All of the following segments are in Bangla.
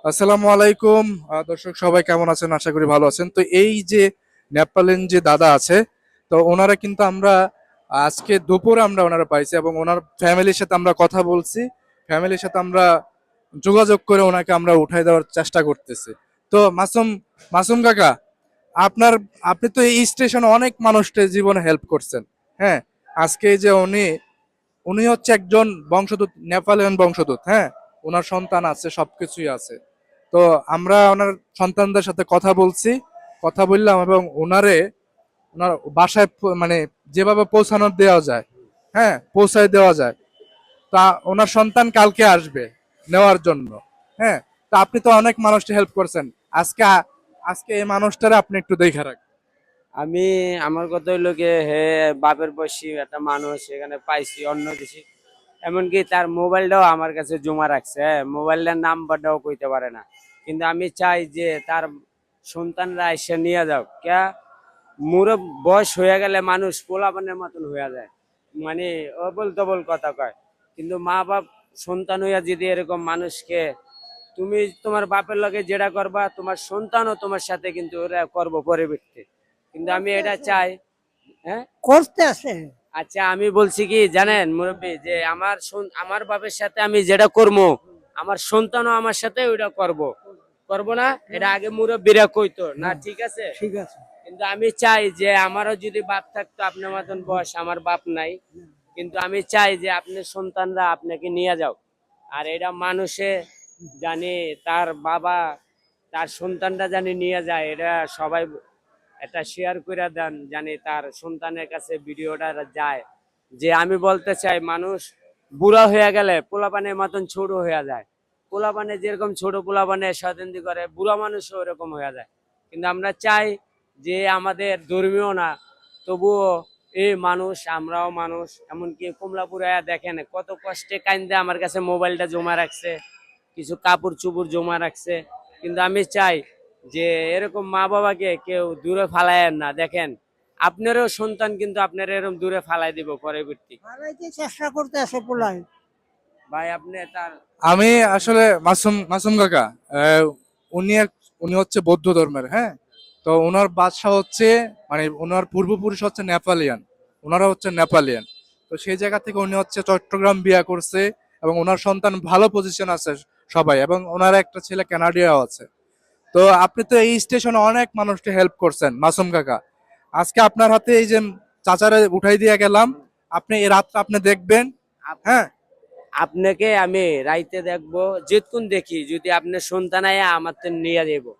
আসসালামু আলাইকুম। দর্শক সবাই কেমন আছেন? আশা করি ভালো আছেন। তো এই যে নেপালের যে দাদা আছে, তো ওনারা কিন্তু আমরা আজকে দুপুরে আমরা ওনারা পাইছি এবং ওনার ফ্যামিলির সাথে আমরা কথা বলছি। ফ্যামিলির সাথে আমরা যোগাযোগ করে ওনাকে আমরা উঠাই দেওয়ার চেষ্টা করতেছি। তো মাসুম মাসুম কাকা, আপনার আপনি তো এই স্টেশনে অনেক মানুষের জীবনে হেল্প করছেন। হ্যাঁ, আজকে এই যে উনি উনি হচ্ছে একজন বংশদূত, নেপালিয়ান বংশদূত। হ্যাঁ, ওনার সন্তান আছে, সবকিছুই আছে। তো আমরা ওনার সন্তানদের সাথে কথা বলছি, কথা বললাম এবং ওনার বাসায় মানে যেভাবে পৌঁছানো দেওয়া যায়, হ্যাঁ পৌঁছায় দেওয়া যায়। তা ওনার সন্তান কালকে আসবে নেওয়ার জন্য। হ্যাঁ, তা আপনি তো অনেক মানুষকে হেল্প করছেন। আজকে আজকে এই মানুষটারে আপনি একটু দেখে রাখবেন। আমি আমার কথা হইলো কি হে বাপের বয়সী একটা মানুষ এখানে পাইছি অন্য দেশে। এমনকি তার মোবাইলটাও আমার কাছে জমা রাখছে, হ্যাঁ মোবাইলটার নাম্বারটাও কইতে পারে না। কিন্তু আমি চাই যে তার সন্তানরা এসে নিয়ে যাও কে মুরব বয়স হয়ে গেলে মানুষ পোলাপানের মতন হয়ে যায়, মানে অবল তবল কথা কয়। কিন্তু মা বাপ সন্তান হইয়া যদি এরকম মানুষকে তুমি তোমার বাপের লগে যেটা করবা তোমার সন্তানও তোমার সাথে কিন্তু ওরা করবো পরিবর্তে। কিন্তু আমি এটা চাই। হ্যাঁ করতে আছে। আচ্ছা আমি বলছি কি জানেন মুরব্বী, যে আমার বাপের সাথে আমি যেটা করবো আমার সন্তানও আমার সাথে ওইটা করবো না, এটা আগে মুরব্বীরা কইতো না, ঠিক আছে। ঠিক আছে। কিন্তু আমি চাই যে আমারও যদি বাপ থাকতো আপনার মতন বয়স, আমার বাপ নাই, কিন্তু আমি চাই যে আপনার সন্তানরা আপনাকে নিয়ে যাও। আর এটা মানুষে জানি তার বাবা তার সন্তানটা জানি নিয়ে যায়, এটা সবাই এটা শেয়ার করে দেন জানি তার সন্তানের কাছে ভিডিওটা যায়। যে আমি বলতে চাই মানুষ বুড়া হয়ে গেলে পোলাপানের মতন ছোট হয়ে যায়। পোলাপানে যেরকম ছোট পোলাপানে শয়তানি করে বুড়া মানুষও ওরকম হয়ে যায়। কিন্তু আমরা চাই যে আমাদের ধর্মীয় না, তবুও এই মানুষ আমরাও মানুষ। এমনকি কমলাপুরে দেখেন কত কষ্টে কাইন্দে আমার কাছে মোবাইলটা জমা রাখছে, কিছু কাপড় চুপড় জমা রাখছে। কিন্তু আমি চাই যে এরকম মা বাবাকে কেউ দূরে ফালায় না। দেখেন আপনারও সন্তান কিন্তু আপনার এরকম দূরে ফালাই দিব পরবর্তী। বাড়াইতে চেষ্টা করতে আছে পোলাই। ভাই আপনি তার আমি আসলে মাসুম মাসুম কাকা, উনি উনি হচ্ছে বৌদ্ধ ধর্মের। হ্যাঁ, তো ওনার বাদশা হচ্ছে মানে ওনার পূর্বপুরুষ হচ্ছে নেপালিয়ান, ওনারা হচ্ছে নেপালিয়ান। তো সেই জায়গা থেকে উনি হচ্ছে চট্টগ্রাম বিয়া করছে এবং ওনার সন্তান ভালো পজিশন আছে সবাই, এবং ওনার একটা ছেলে কানাডিয়াও আছে। তো আপনি তো এই স্টেশনে অনেক মানুষকে হেল্প করছেন মাসুম কাকা। আজকে আপনার হাতে এই যে চাচারে উঠাই দিয়ে গেলাম, আপনি এই রাতটা আপনি দেখবেন। হ্যাঁ, আপনাকে আমি রাইতে দেখবো যেটুকুন দেখি, যদি আপনার সন্তান আয় আমার তো নিয়ে যাবো।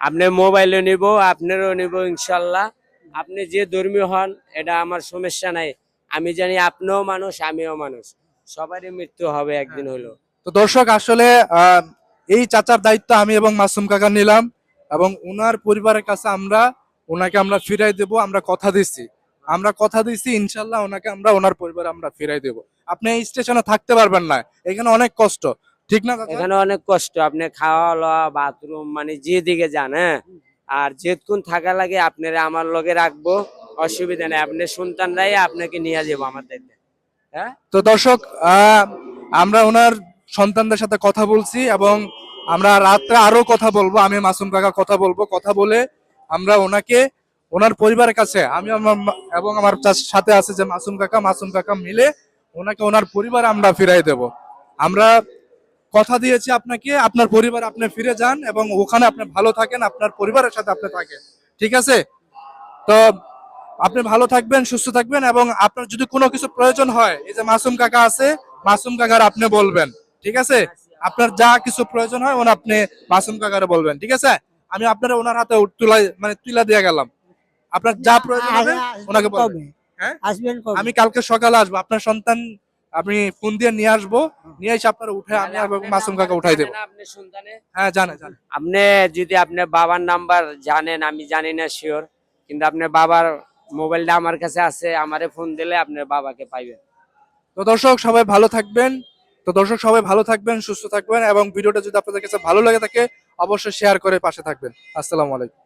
আপনার মোবাইলও নিব, আপনারও নিব ইনশাল্লাহ। আপনি যে ধর্মীয় হন এটা আমার সমস্যা নাই। আমি জানি আপনিও মানুষ আমিও মানুষ, সবারই মৃত্যু হবে একদিন হলো। তো দর্শক আসলে আহ, এই চাচার দায়িত্ব আমি এবং মাসুম কাকা নিলাম এবং ওনার পরিবারের কাছে ওনাকে আমরা ফিরাই দেব। আমরা কথা দিচ্ছি ইনশাল্লাহ ওনাকে আমরা ওনার পরিবারে আমরা ফিরাই দেব। আপনি এই স্টেশনে থাকতে পারবেন না, এখানে অনেক কষ্ট, ঠিক না চাচা? এখানে অনেক কষ্ট, আপনি খাওয়া লওয়া বাথরুম মানে যেদিকে যান, হ্যাঁ। আর যেটুকুন থাকা লাগে আপনারা আমার লগে রাখবো, অসুবিধা নেই। আপনার সন্তানরাই আপনাকে নিয়ে যাবো আমাদের। হ্যাঁ তো দর্শক, আমরা ওনার সন্তানদের সাথে কথা বলছি এবং আমরা রাত্রে আরো কথা বলবো। আমি মাসুম কাকা কথা বলবো, কথা বলে আমরা ওনাকে ওনার পরিবারের কাছে আমি এবং আমার সাথে আছে যে মাসুম কাকা মিলে ওনাকে ওনার পরিবারে আমরা ফিরাই দেব। আমরা কথা দিয়েছি আপনাকে, আপনার পরিবার আপনি ফিরে যান এবং ওখানে আপনি ভালো থাকেন, আপনার পরিবারের সাথে আপনি থাকেন, ঠিক আছে? তো আপনি ভালো থাকবেন, সুস্থ থাকবেন এবং আপনার যদি কোনো কিছু প্রয়োজন হয়, এই যে মাসুম কাকা আছে, মাসুম কাকার আপনি বলবেন, ঠিক আছে? আপনার যা কিছু প্রয়োজন হয় আপনি মাসুম কাকারে বলবেন, ঠিক আছে? আমি আপনার ওনার হাতে তুলা দিয়ে গেলাম। আপনার যা প্রয়োজন হবে ওনাকে বলবেন। হ্যাঁ, আসবেন কবে? আমি কালকে সকালে আসবো। আপনার সন্তান আমি ফোন দিয়ে নিয়ে আসবো, নিয়ে এসে আপনার উঠে আমি এবং মাসুম কাকা উঠাই দেবো। আপনার সন্তানে হ্যাঁ, জানে। আপনি যদি আপনার বাবার নাম্বার জানেন, আমি জানি না শিওর, কিন্তু আপনার বাবার মোবাইলটা আমার কাছে আছে, আমারে ফোন দিলে আপনার বাবাকে পাইবেন। তো দর্শক সবাই ভালো থাকবেন, সুস্থ থাকবেন এবং ভিডিওটা যদি আপনাদের কাছে ভালো লাগে থাকে অবশ্যই শেয়ার করে পাশে থাকবেন। আসসালামু আলাইকুম।